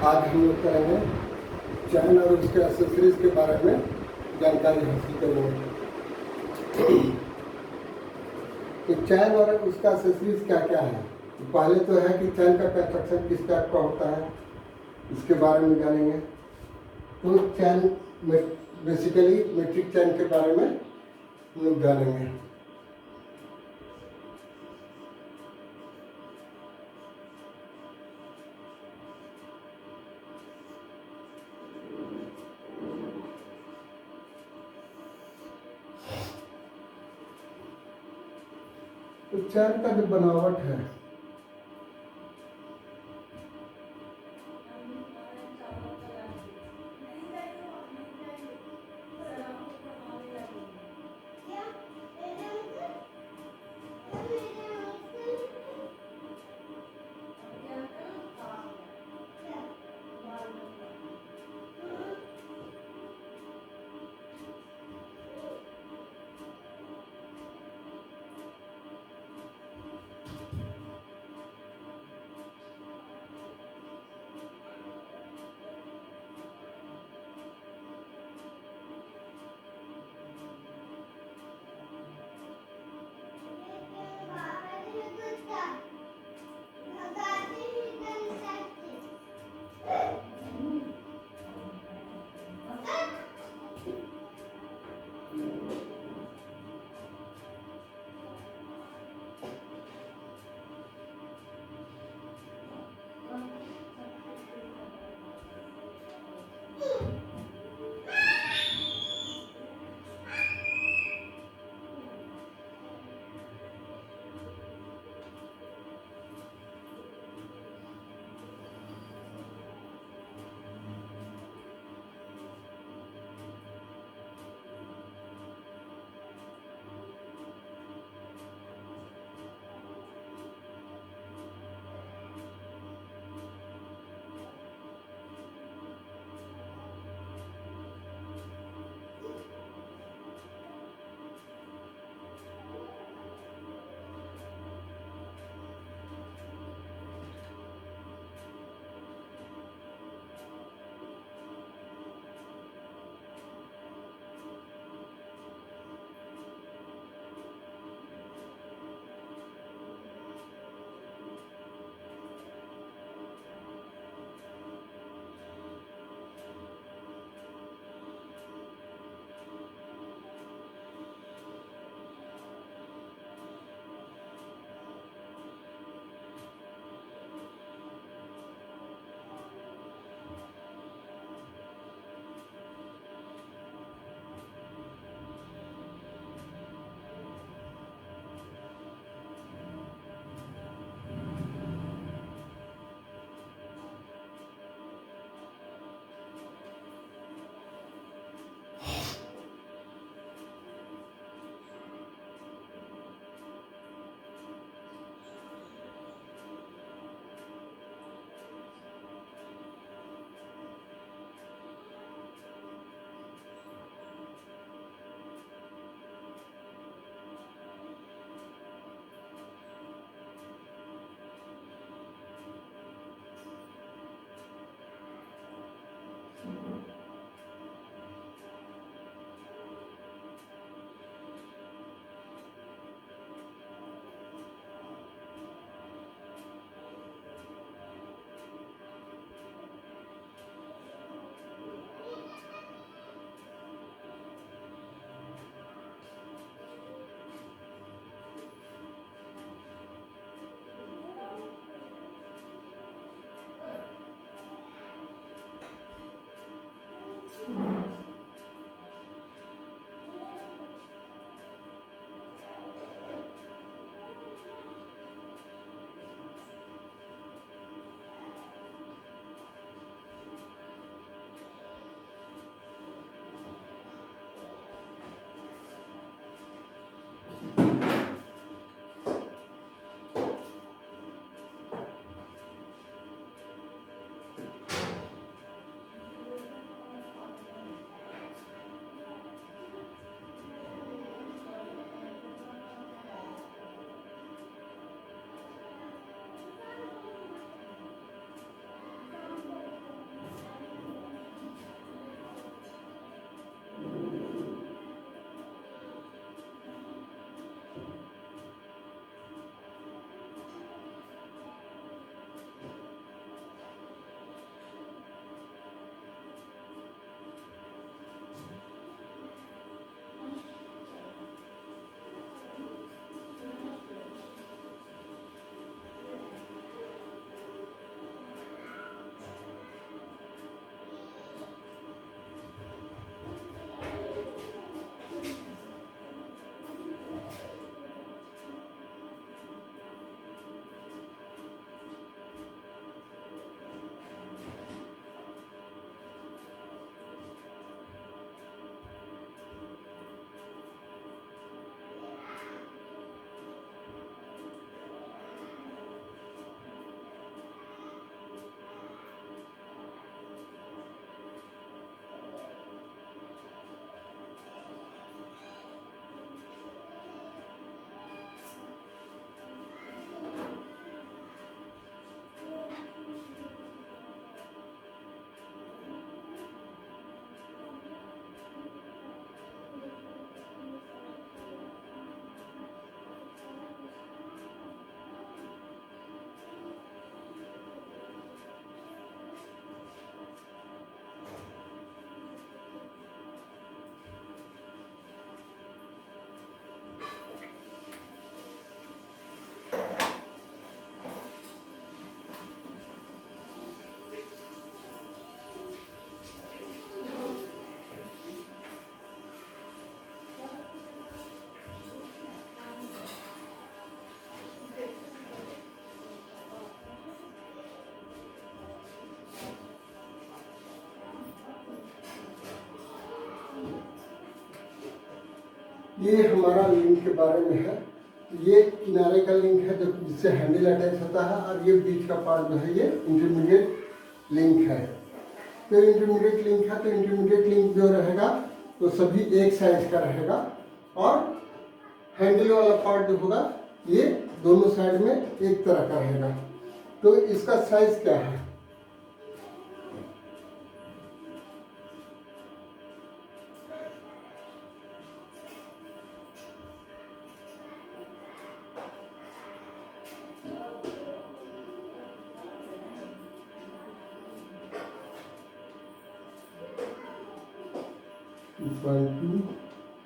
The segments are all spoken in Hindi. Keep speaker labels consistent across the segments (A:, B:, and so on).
A: आज हम लोग करेंगे चैन और उसके एक्सेसरीज के बारे में जानकारी हासिल करेंगे। तो चैन और उसका एक्सेसरीज क्या क्या है। तो पहले तो है कि चैन का कंस्ट्रक्शन किस टाइप का होता है, इसके बारे में जानेंगे। तो चैन बेसिकली मेट्रिक चैन के बारे में हम लोग जानेंगे। तो चैन का जो बनावट है, ये हमारा लिंक के बारे में है। ये किनारे का लिंक है जो जिससे हैंडल अटैच होता है, और ये बीच का पार्ट जो है ये इंटरमीडिएट लिंक है। तो इंटरमीडिएट लिंक है, तो इंटरमीडिएट लिंक जो रहेगा तो सभी एक साइज का रहेगा, और हैंडल वाला पार्ट जो होगा ये दोनों साइड में एक तरह का रहेगा। तो इसका साइज क्या है?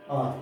A: R।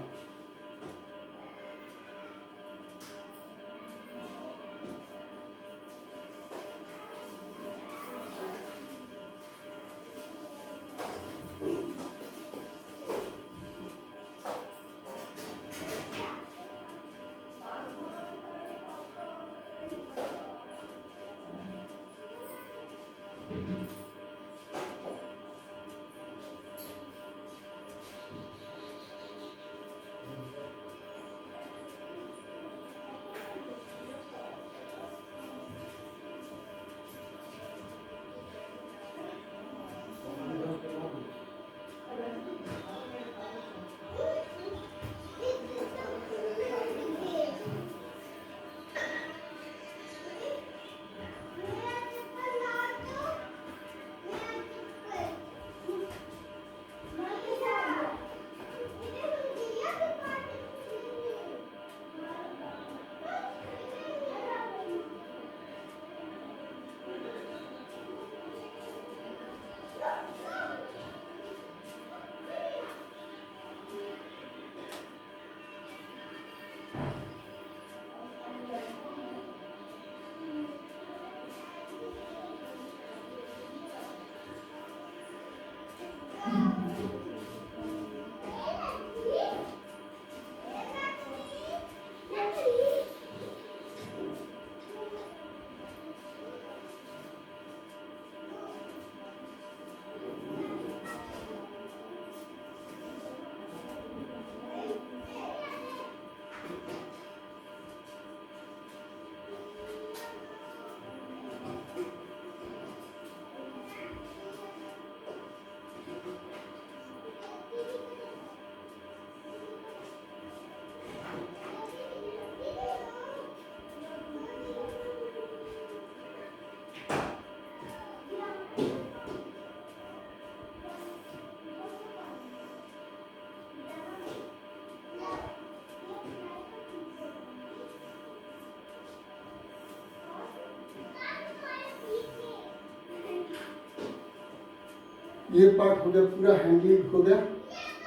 A: ये पार्ट हो गया, पूरा हैंडलिंग हो गया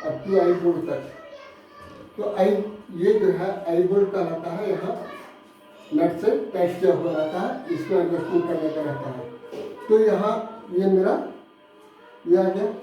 A: अब टू आई बोर्ड तक। तो आई ये जो है आई बोर्ड का रहता है, यहाँ नट से टैच किया हुआ रहता है, इसको एडजस्टमेंट करने का रहता है। तो यहाँ ये मेरा ये आ गया।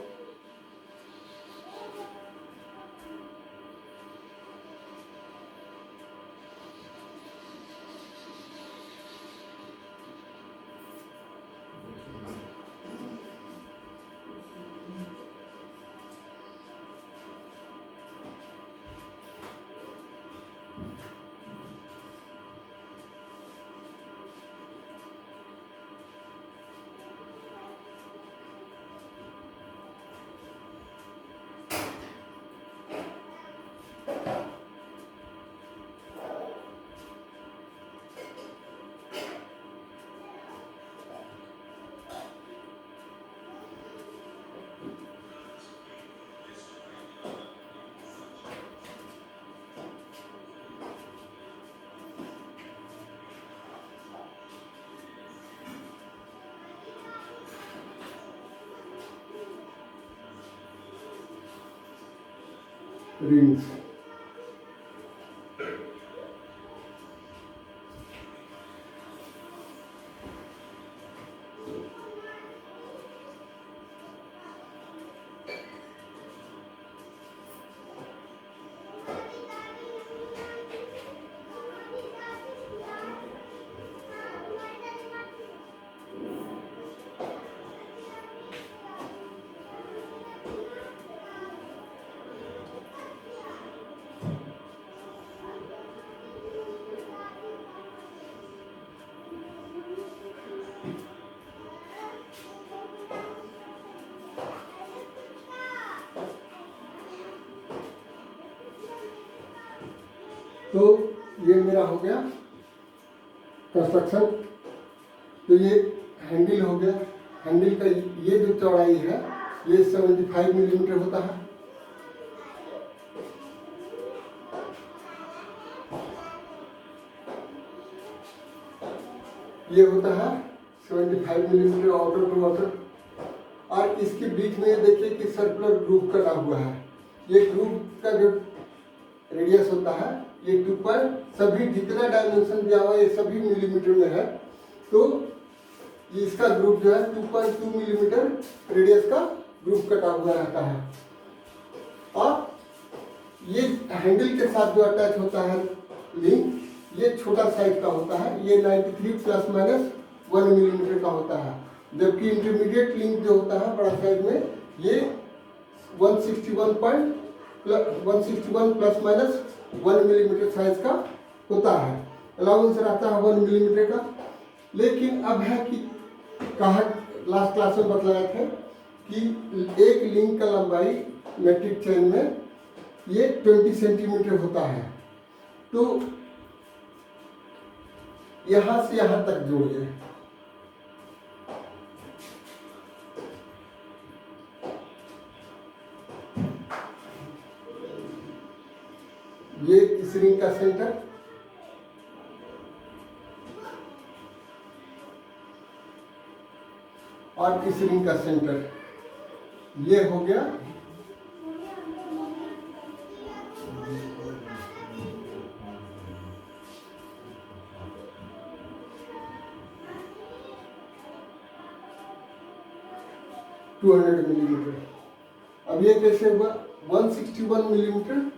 A: रिंग्स तो ये मेरा हो गया कंस्ट्रक्शन। तो ये हैंडल हो गया। हैंडल का ये जो चौड़ाई है ये 75 मिलीमीटर होता है। ये होता है 75 मिलीमीटर आउटर टू आउटर। और इसके बीच में देखिए कि सर्कुलर ग्रूव कटा हुआ है। ये ग्रूव का जो रेडियस होता है ये 2 पर सभी जितना डायमेंशन दिया हुआ ये सभी मिलीमीटर में है। तो इसका ग्रुप जो है 2.2 मिलीमीटर रेडियस का ग्रुप कटा हुआ रहता है। और ये हैंडल के साथ जो अटैच होता है लिंक ये छोटा साइज का होता है। ये 93 प्लस माइनस 1 मिलीमीटर का होता है। जबकि इंटरमीडिएट लिंक जो होता है बड़ा साइज में ये 161 प्लस माइनस 1 मिलीमीटर साइज का होता है। अलाउंस रहता है 1 मिलीमीटर का। लेकिन अब है कि कहा लास्ट क्लास में बतलाया था कि एक लिंक का लंबाई मैट्रिक चेन में ये 20 सेंटीमीटर होता है। तो यहां से यहां तक जोड़िए। ये इस रिंग का सेंटर और इस रिंग का सेंटर ये हो गया। मिलीमीटर। अब ये कैसे हुआ 161 मिलीमीटर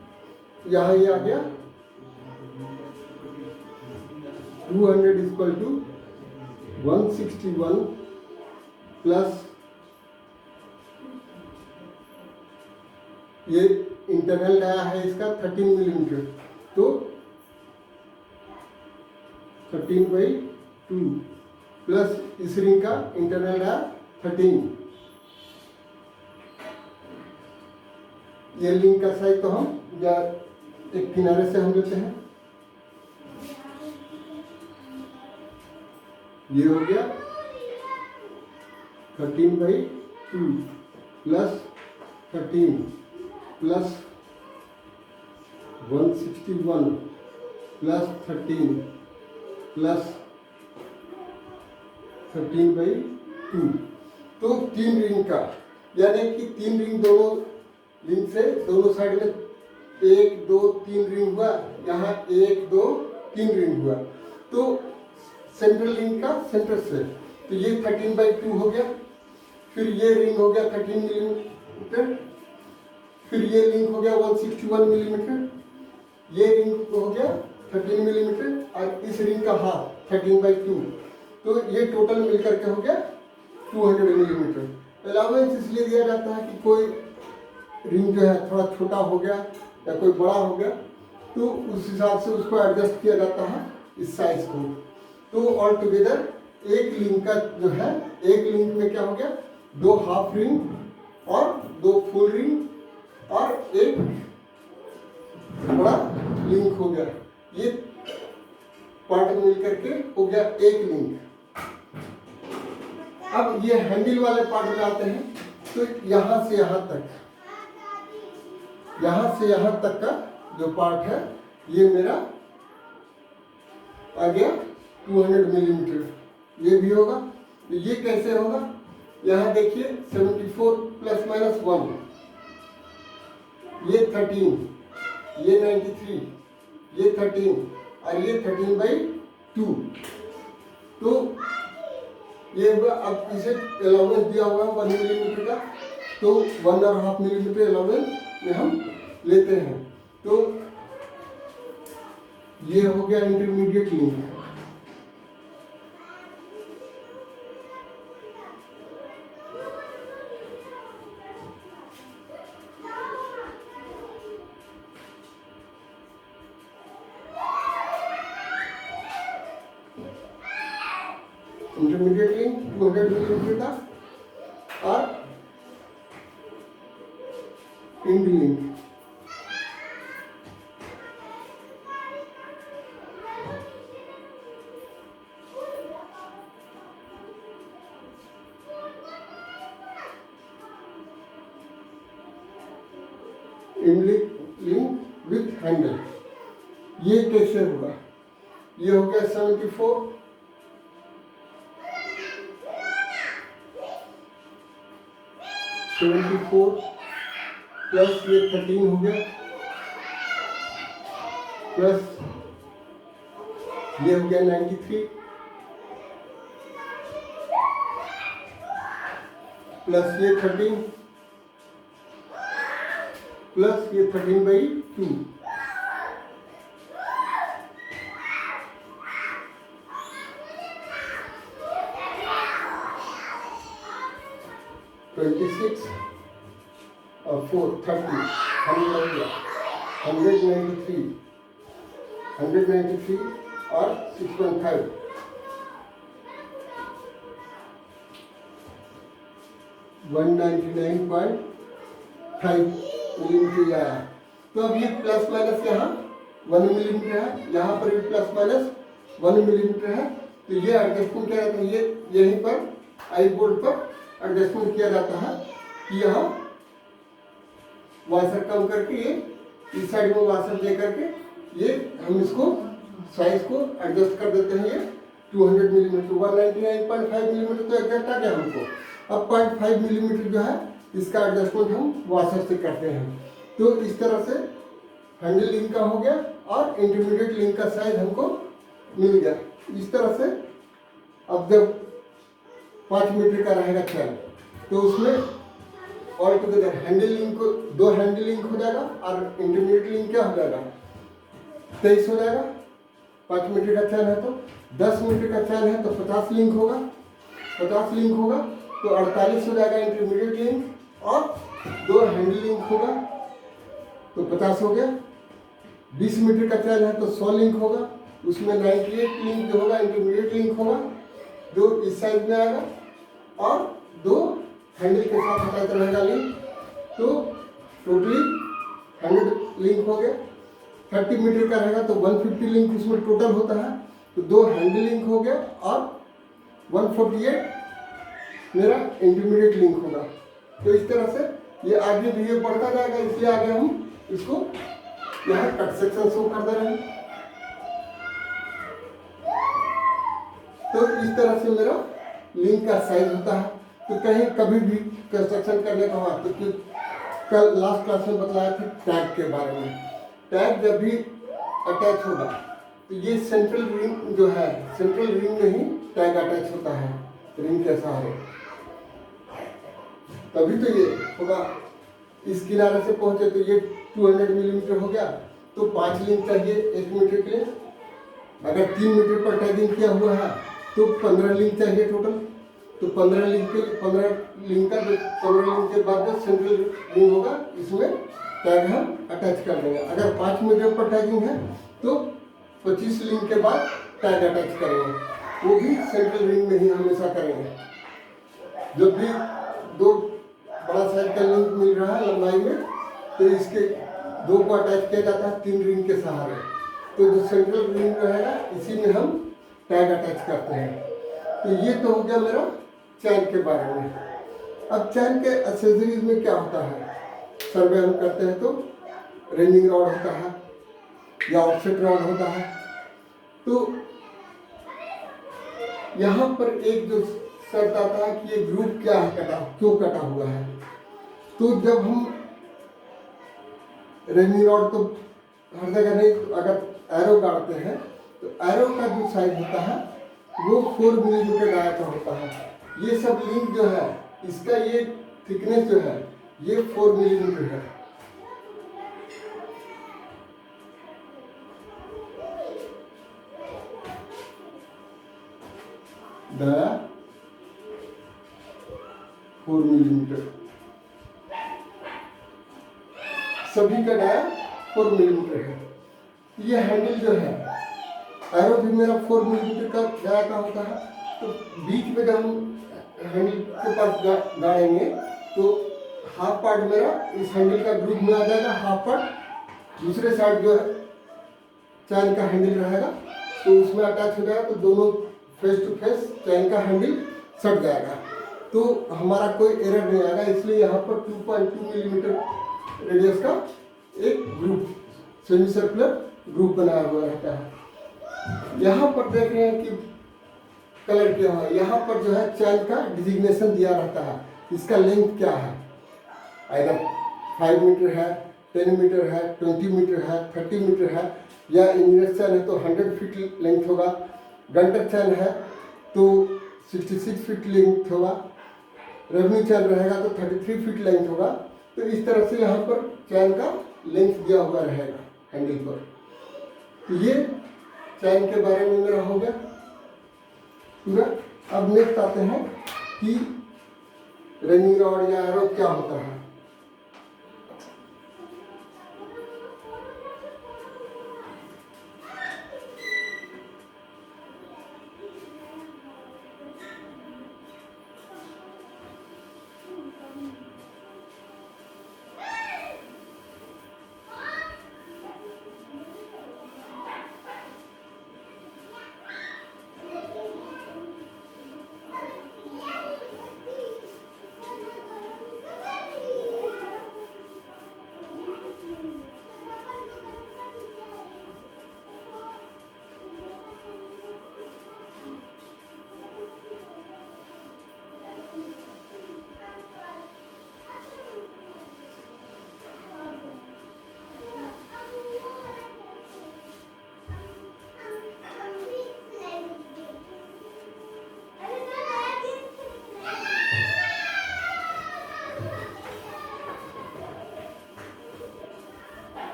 A: यहाँ ये आ गया 200 इक्वल टू 161 प्लस ये इंटरनल डाया है इसका 13 मिलीमीटर। तो 13/2 प्लस इस रिंग का इंटरनल डाया 13। ये लिंक का साइज तो हम या एक किनारे से हम लेते हैं। ये हो गया 13/2 प्लस 13 प्लस 161 प्लस 13 प्लस 13/2। तो 3 रिंग का यानी कि 3 रिंग दोनों रिंग से दोनों साइड में 1 2 3 रिंग हुआ। यहाँ 1 2 3 रिंग हुआ। तो सेंट्रल रिंग का सेंटर से तो ये 13/2 हो गया। फिर ये रिंग हो गया 13 मिलीमीटर। फिर ये रिंग हो गया 161 मिलीमीटर। ये रिंग हो गया 13 मिलीमीटर और इस रिंग का हाफ 13/2। तो ये टोटल मिलकर के हो गया 200 मिलीमीटर। अलाउंस इसलिए दिया जाता है कि कोई रिंग जो है थोड़ा छोटा हो गया या कोई बड़ा हो गया तो उस हिसाब से उसको एडजस्ट किया जाता है इस साइज को। तो ऑल टुगेदर एक लिंक का जो है एक लिंक में क्या हो गया 2 हाफ रिंग और 2 फुल रिंग और एक बड़ा लिंक हो गया। ये पार्ट मिलकर के हो गया एक लिंक। अब ये हैंडल वाले पार्ट में आते हैं। तो यहाँ से यहाँ तक का जो पार्ट है ये मेरा आ गया 200 मिलीमीटर। ये भी होगा। तो ये कैसे होगा यहाँ देखिए 74 प्लस माइनस 1 ये 13 ये 93 ये 13 और ये 13/2। तो ये अब इसे अलाउंस दिया हुआ है 1 मिलीमीटर का। तो 1.5 मिलीमीटर अलाउंस में हम लेते हैं। तो ये हो गया intermediate link. Intermediate link 200 millimetre का और end link link with handle. ये कैसे होगा? ये हो गया 74 प्लस ये 13 हो गया, प्लस ये हो गया 93 प्लस ये 13 प्लस ये 13/2 26 और 4 30 193 और 6.5 199.5 मिलीमीटर आया। तो अब ये प्लस माइनस यहाँ 1 मिलीमीटर है, यहाँ पर भी प्लस माइनस 1 मिलीमीटर है। तो ये एडजस्टमेंट क्या रहता है, ये यहीं पर आई बोर्ड पर एडजस्टमेंट किया जाता है कि यहाँ वाशर कम करके ये इस साइड में वाशर दे करके ये हम इसको साइज को एडजस्ट कर देते हैं। ये 200 मिलीमीटर 199.5 मिलीमीटर तो एग्जैक्ट आ गया हमको। अब 0.5 मिलीमीटर जो है इसका एडजस्टमेंट हम वाशर से करते हैं। तो इस तरह से हैंडल लिंक का हो गया और इंटरमीडिएट लिंक का साइज हमको मिल गया। इस तरह से अब जब 5 मीटर का रहेगा चैन तो उसमें ऑल टुगेदर हैंडल लिंक को 2 हैंडल लिंक हो जाएगा और इंटरमीडिएट लिंक क्या हो जाएगा 23 हो जाएगा। 5 मीटर का चैन है तो 10 मीटर का चैन है तो 50 लिंक होगा, 50 लिंक होगा तो 48 हो जाएगा इंटरमीडिएट लिंक और 2 हैंडल लिंक होगा तो 50 हो गया। 20 मीटर का चैन है तो 100 लिंक होगा, उसमें 98 लिंक जो होगा इंटरमीडिएट लिंक होगा जो इस साइड में आएगा और 2 हैंडल के साथ अटैच रहेगा लिंक। तो टोटली 100 लिंक हो गया। 30 मीटर का रहेगा तो 150 लिंक उसमें टोटल होता है तो 2 हैंडल लिंक हो गया और 148 मेरा इंटरमीडिएट लिंक होगा। तो इस तरह से ये आगे भी ये बढ़ता जाएगा, इसलिए आगे हम इसको यहाँ कट सेक्शन शो कर दे रहे हैं। तो इस तरह से मेरा लिंक का साइज होता है। तो कहीं कभी भी कंस्ट्रक्शन करने का हुआ तो कल लास्ट क्लास में बताया था टैग के बारे में। टैग जब भी अटैच होगा तो ये सेंट्रल रिंग जो है, सेंट्रल रिंग में ही टैग अटैच होता है रिंग के सहारे, तभी तो ये होगा। इस किनारे से पहुंचे तो ये 200 मिलीमीटर हो गया तो 5 लिंक चाहिए 1 मीटर के लिए। अगर 3 मीटर पर टैगिंग किया हुआ है तो 15 लिंक चाहिए टोटल। तो 15 लिंक के 15 लिंक के बाद जो सेंट्रल रिंग होगा इसमें टैग हम अटैच कर देंगे। अगर 5 मीटर पर टैगिंग है तो 25 लिंक के बाद टैग अटैच करेंगे, वो भी सेंट्रल रिंग में ही हमेशा करेंगे। जब भी 2 बड़ा साइज का लिंक मिल रहा है लंबाई में तो इसके 2 को अटैच किया जाता है 3 रिंग के सहारे। तो जो सेंट्रल रिंग रहेगा इसी में हम टैग अटैच करते हैं। तो ये तो हो गया मेरा चैन के बारे में। अब चैन के एक्सेसरीज में क्या होता है, सर्वे हम करते हैं तो रेंजिंग रॉड होता है या ऑफसेट रॉड होता है। तो यहाँ पर एक जो शर्त आता है कि ये ग्रुप क्या है कटा, क्यों कटा हुआ है। तो जब हम रेंजिंग रॉड तो हर जगह नहीं, अगर एरो गाड़ते हैं तो एरो का जो साइज होता है वो 4 मिलीमीटर डाया का होता है। ये सब लिंक जो है इसका ये थिकनेस जो है ये 4 मिलीमीटर है। डाया 4 मिलीमीटर, सभी का डाया 4 मिलीमीटर है। ये हैंडल जो है एरो भी मेरा 4 मिलीमीटर का डाया का होता है। तो बीच में जब हम हैंडल के पास गाड़ेंगे तो हाफ पार्ट मेरा इस हैंडल का ग्रुप में आ जाएगा, हाफ पार्ट दूसरे साइड जो है चैन का हैंडल रहेगा तो उसमें अटैच हो जाएगा। तो दोनों फेस टू फेस चैन का हैंडल सट जाएगा तो हमारा कोई एरर नहीं आएगा। इसलिए यहाँ पर 2.2 मिलीमीटर रेडियस का एक ग्रुप, सेमी सर्कुलर ग्रुप बनाया हुआ रहता है। यहाँ पर देख रहे हैं कि कलर क्या है, यहाँ पर जो है चैन का डिजिग्नेशन दिया रहता है, इसका लेंथ क्या है, अगर 5 मीटर है, 10 मीटर है, 20 मीटर है, 30 मीटर है, या इंजीनियर चैन है तो 100 फीट लेंथ होगा, गंटर चैन है तो 66 फीट लेंथ होगा, रेवेन्यू चैन रहेगा तो 33 फीट लेंथ होगा। तो इस तरह से यहाँ पर चैन का लेंथ दिया हुआ रहेगा हैंडल पर। तो ये चैन के बारे में मेरा हो गया पूरा। अब नेक्स्ट आते हैं कि रनिंग रॉड या एरो क्या होता है।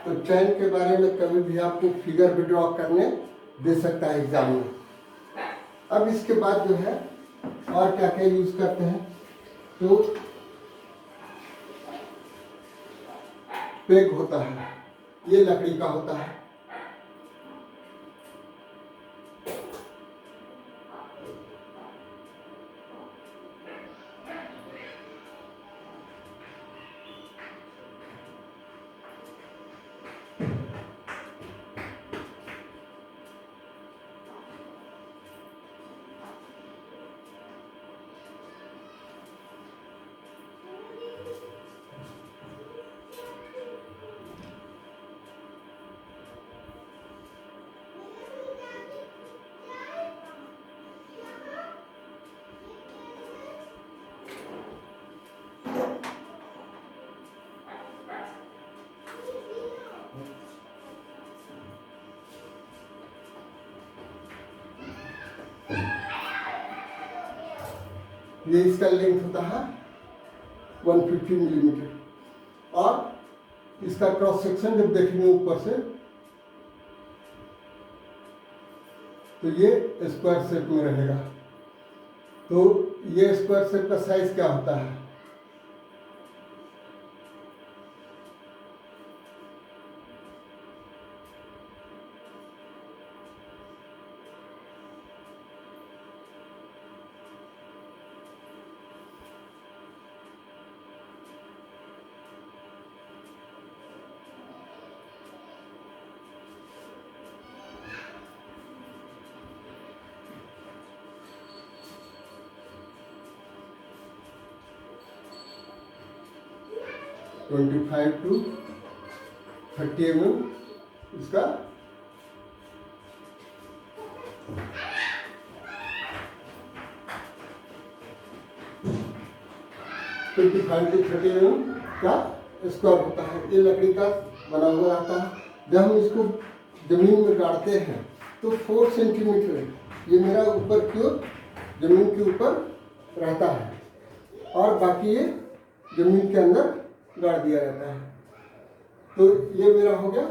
A: तो चैन के बारे में कभी भी आपको फिगर भी ड्रॉ करने दे सकता है एग्जाम में। अब इसके बाद जो है और क्या क्या यूज करते हैं, तो पेग होता है, ये लकड़ी का होता है। ये इसका लेंथ होता है 150 मिलीमीटर, और इसका क्रॉस सेक्शन जब देखेंगे ऊपर से तो ये स्क्वायर शेप में रहेगा। तो ये स्क्वायर शेप का साइज क्या होता है, तो 25 to 30 mm इसका तो 25 to 30 mm का स्क्वायर होता है। ये लकड़ी का बना हुआ रहता है। जब हम इसको जमीन में गाड़ते हैं तो 4 सेंटीमीटर ये मेरा ऊपर की ओर जमीन के ऊपर रहता है, और बाकी ये जमीन के अंदर गाड़ दिया जाता है। तो ये मेरा हो गया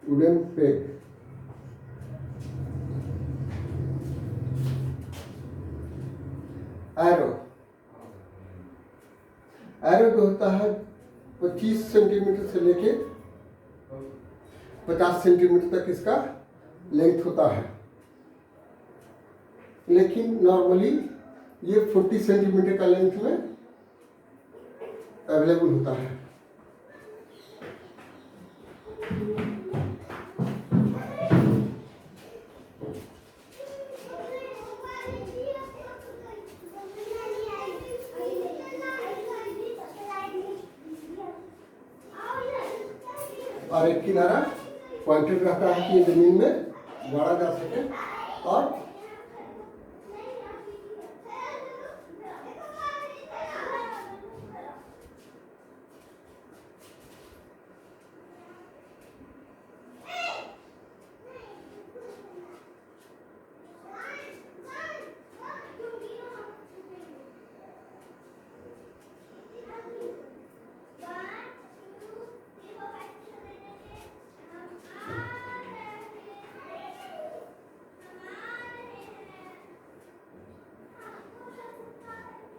A: वुडन पेग। एरो, एरो जो होता है 25 सेंटीमीटर से लेके 50 सेंटीमीटर तक इसका लेंथ होता है, लेकिन नॉर्मली ये 40 सेंटीमीटर का लेंथ में अवेलेबल होता है। और एक किनारा पॉइंटेड रहता है कि जमीन में गाड़ा जा सके। और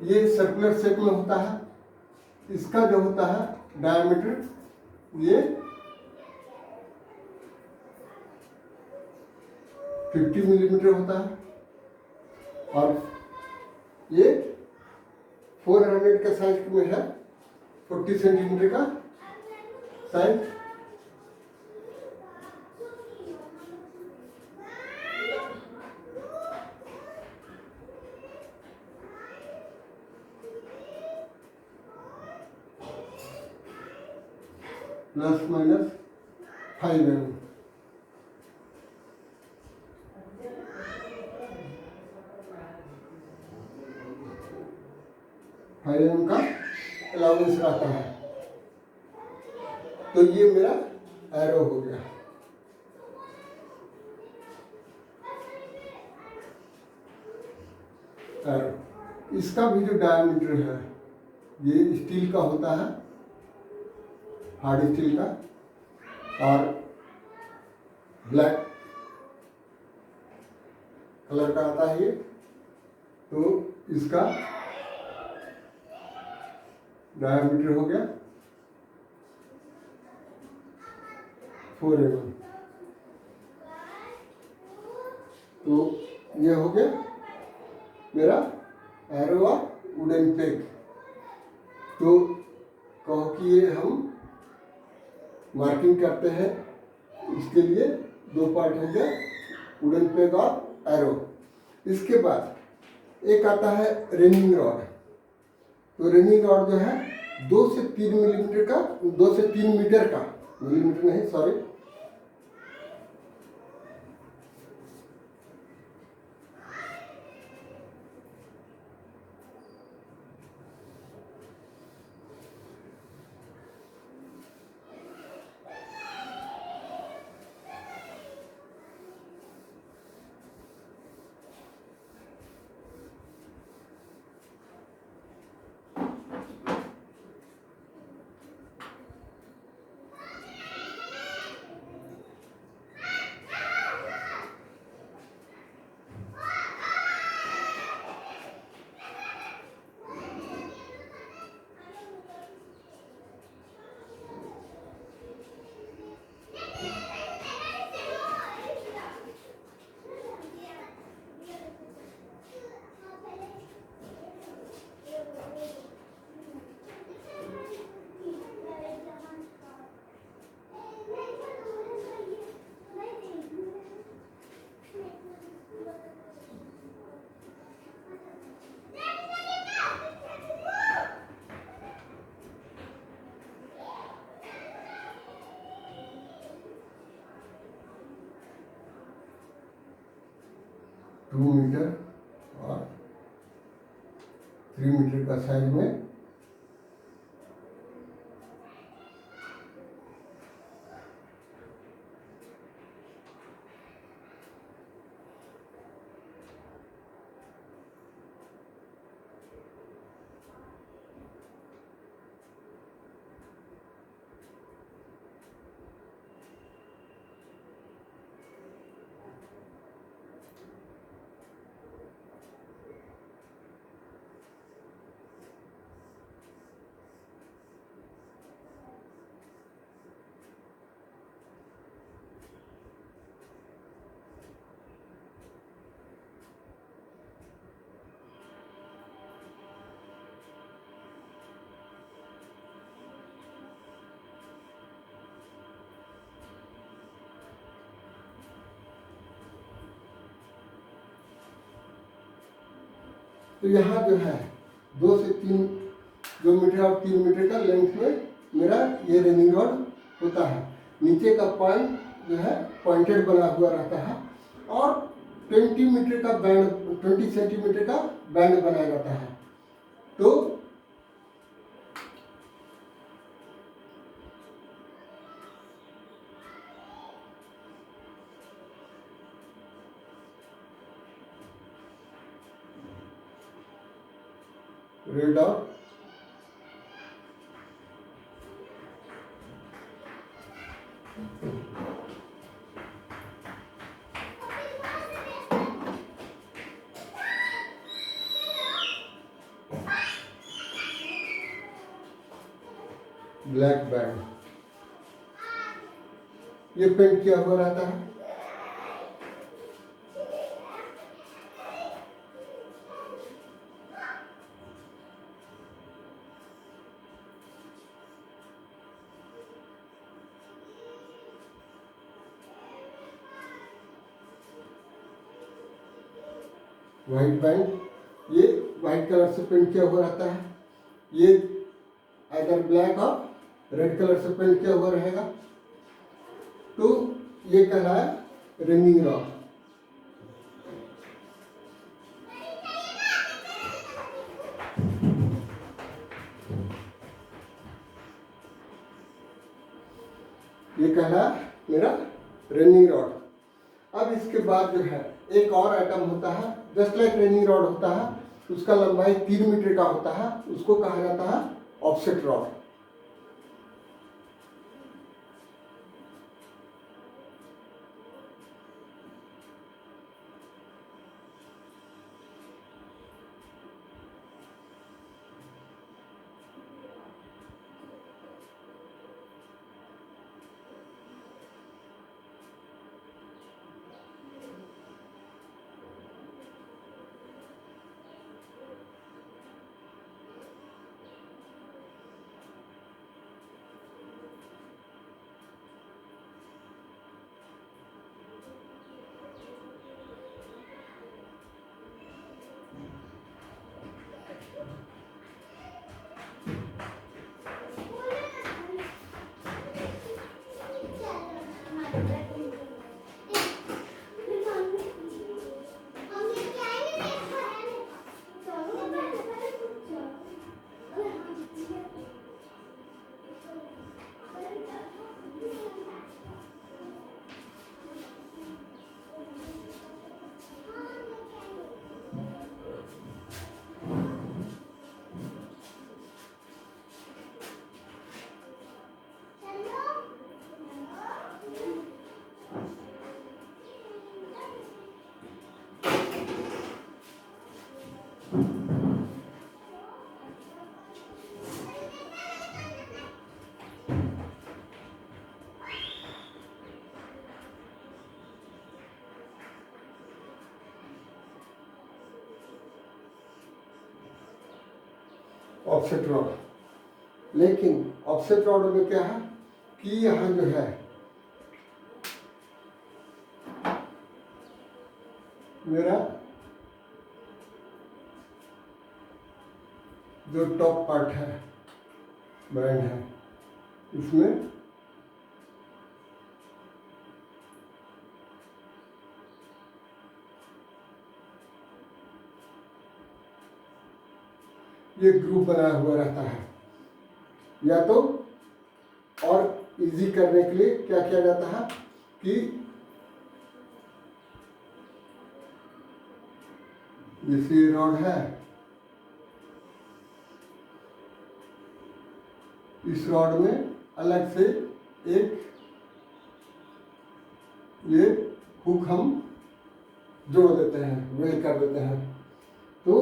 A: ये सर्कुलर शेप में होता है। इसका जो होता है डायमीटर ये 50 मिलीमीटर होता है और ये 400 का साइज में है, 40 सेंटीमीटर का साइज। Plus minus 5 mm। का अलाउंस रहता है। तो ये मेरा एरो हो गया। एरो इसका भी जो डायमीटर है ये स्टील का होता है, हार्ड स्टील का, और ब्लैक कलर का आता है ये। तो इसका डायमीटर हो गया 4 mm। तो ये हो गया मेरा एरो और वुडन पेग। तो कहो कि ये हम मार्किंग करते हैं, इसके लिए 2 पार्ट हो गया, वुडन पेग और एरो। इसके बाद एक आता है रेनिंग रॉड। तो रेनिंग रॉड जो है 2 से 3 मिलीमीटर का, 2 से 3 मीटर का, मिलीमीटर नहीं सॉरी, टू मीटर और 3 मीटर का साइज में तो यहाँ जो है 2 से 3 जो मीटर और 3 मीटर का लेंथ में मेरा ये रेनिंग रॉड होता है। नीचे का पॉइंट जो है पॉइंटेड बना हुआ रहता है और 20 मीटर का बैंड 20 सेंटीमीटर का बैंड बनाया जाता है। तो रेड और ब्लैक बैंड ये पेंट किया हुआ रहता है। व्हाइट बैंड ये व्हाइट कलर से पेंट किया हुआ रहता है। ये अगर ब्लैक और रेड कलर से पेंट किया हुआ रहेगा। तो ये कहलाया रिंगिंग रॉड। ये कहलाया मेरा रिंगिंग रॉड। अब इसके बाद जो है एक और आइटम होता है, जस्ट लाइक रिंगिंग रॉड होता है, उसका लंबाई 3 मीटर का होता है, उसको कहा जाता है ऑफसेट रॉड। ऑफसेट रॉड, लेकिन ऑफसेट रॉड में क्या है कि यहाँ जो है मेरा जो टॉप पार्ट है बैंड है इसमें ये ग्रुप बना हुआ रहता है। या तो और इजी करने के लिए क्या किया जाता है कि जैसे रॉड है, इस रॉड में अलग से एक ये हुक हम जोड़ देते हैं, वेल्ड कर देते हैं। तो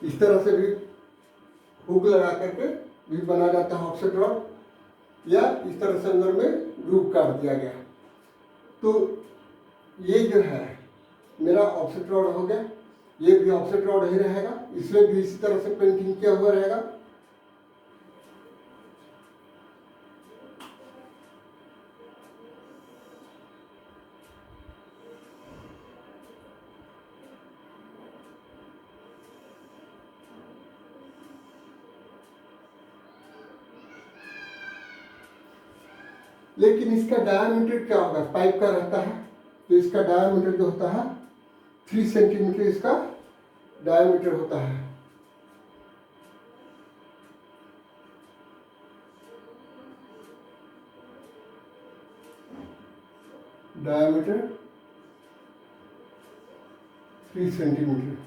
A: इस तरह से भी हुक लगा करके भी बना जाता है ऑफसेट रॉड, या इस तरह से अंदर में ग्रुप काट दिया गया। तो ये जो है मेरा ऑफसेट रॉड हो गया। ये भी ऑफसेट रॉड ही रहेगा, इसमें भी इसी तरह से पेंटिंग किया हुआ रहेगा। लेकिन इसका डायमीटर क्या होगा, पाइप का रहता है तो इसका डायमीटर जो होता है 3 सेंटीमीटर इसका डायमीटर होता है। Diameter 3 centimetre.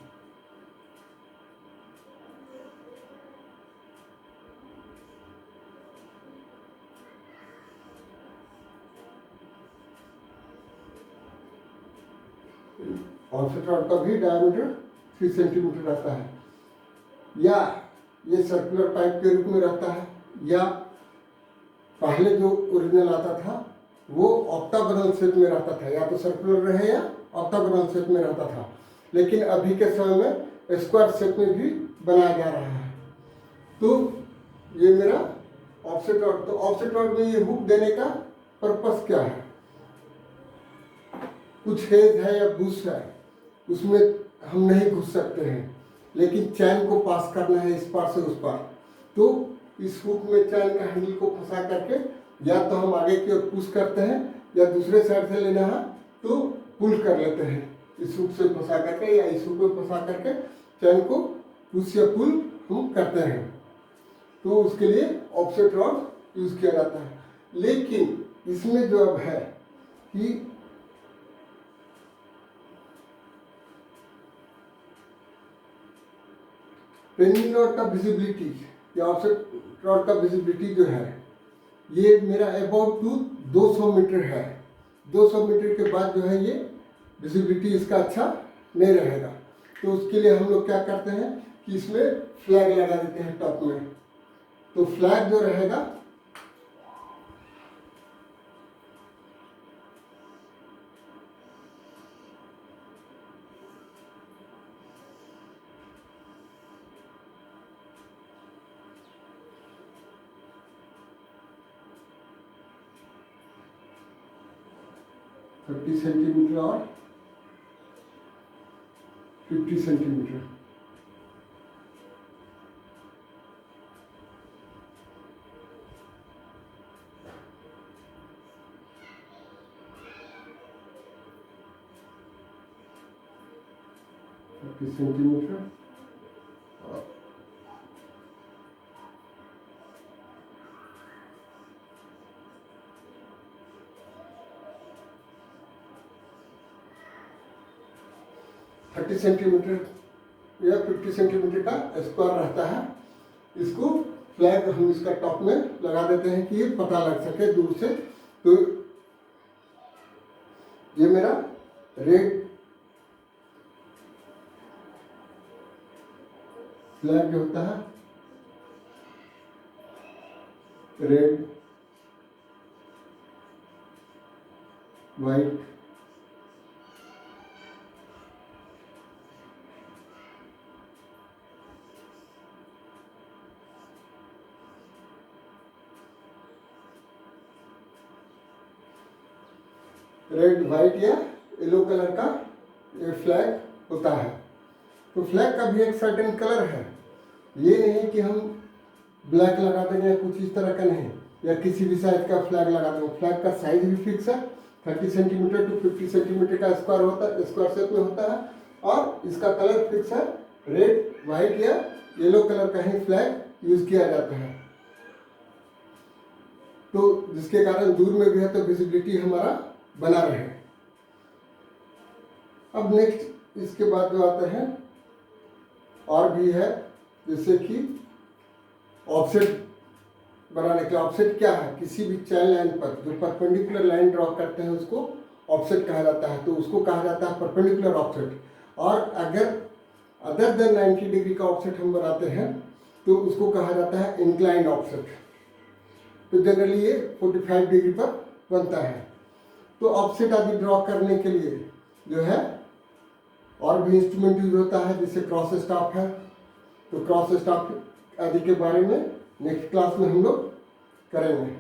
A: ऑफसेट रॉड का भी डायमीटर 3 सेंटीमीटर रहता है, या ये सर्कुलर पाइप के रूप में रहता है, या पहले जो ओरिजिनल आता था वो ऑक्टागोनल शेप में रहता था, या तो सर्कुलर रहे या ऑक्टागोनल शेप में रहता था। लेकिन अभी के समय में स्क्वायर शेप में भी बनाया जा रहा है। तो ये मेरा ऑफसेट रॉड। तो ऑफसेट रॉड में ये हुक देने का पर्पस क्या है, कुछ हेज है या बुश है, उसमें हम नहीं घुस सकते हैं, लेकिन चैन को पास करना है इस पार से उस पार। तो इस हुक में चैन का हैंडल को फंसा करके या तो हम आगे की ओर पुश करते हैं, या दूसरे साइड से लेना है तो पुल कर लेते हैं इस हुक से फंसा करके, या इस हुक में फंसा करके चैन को पुश या पुल हम करते हैं। तो उसके लिए ऑफसेट रॉड यूज किया जाता है। लेकिन इसमें जो अब है कि पेंडिंग रॉड का विजिबिलिटी या ऑफसेट रॉड का विजिबिलिटी जो है ये मेरा अबाउट टू 200 मीटर है। 200 मीटर के बाद जो है ये विजिबिलिटी इसका अच्छा नहीं रहेगा। तो उसके लिए हम लोग क्या करते हैं कि इसमें फ्लैग लगा देते हैं टॉप में। तो फ्लैग जो रहेगा थर्टी सेंटीमीटर और 50 सेंटीमीटर। सेंटीमीटर और 30 सेंटीमीटर या 50 सेंटीमीटर का स्क्वायर रहता है। इसको फ्लैग हम इसका टॉप में लगा देते हैं कि ये पता लग सके दूर से। तो ये मेरा रेड फ्लैग जो होता है, रेड, वाइट, रेड, वाइट या येलो कलर का ये फ्लैग होता है। तो फ्लैग का भी एक सर्टेन कलर है, ये नहीं कि हम ब्लैक लगा देंगे या कुछ इस तरह का नहीं, या किसी भी साइज का फ्लैग लगा देंगे। फ्लैग का साइज भी फिक्स है, 30 सेंटीमीटर टू 50 सेंटीमीटर का स्क्वायर होता है, स्क्वायर शेप में होता है। और इसका कलर फिक्स है, रेड, वाइट या येलो कलर का ही फ्लैग यूज किया जाता है। तो जिसके कारण दूर में भी है तो विजिबिलिटी हमारा बना रहे। अब नेक्स्ट इसके बाद जो आते हैं और भी है, जैसे कि ऑफसेट बनाने के। ऑफसेट क्या है, किसी भी चैन लाइन पर जो परपेंडिकुलर लाइन ड्रॉ करते हैं उसको ऑफसेट कहा जाता है। तो उसको कहा जाता है परपेंडिकुलर ऑफसेट। और अगर अदर देन 90 डिग्री का ऑफसेट हम बनाते हैं तो उसको कहा जाता है इंक्लाइंड ऑफसेट। तो जनरली ये 45 डिग्री पर बनता है। तो ऑफसेट आदि ड्रॉ करने के लिए जो है और भी इंस्ट्रूमेंट यूज होता है, जैसे क्रॉस स्टाफ है। तो क्रॉस स्टाफ आदि के बारे में नेक्स्ट क्लास में हम लोग करेंगे।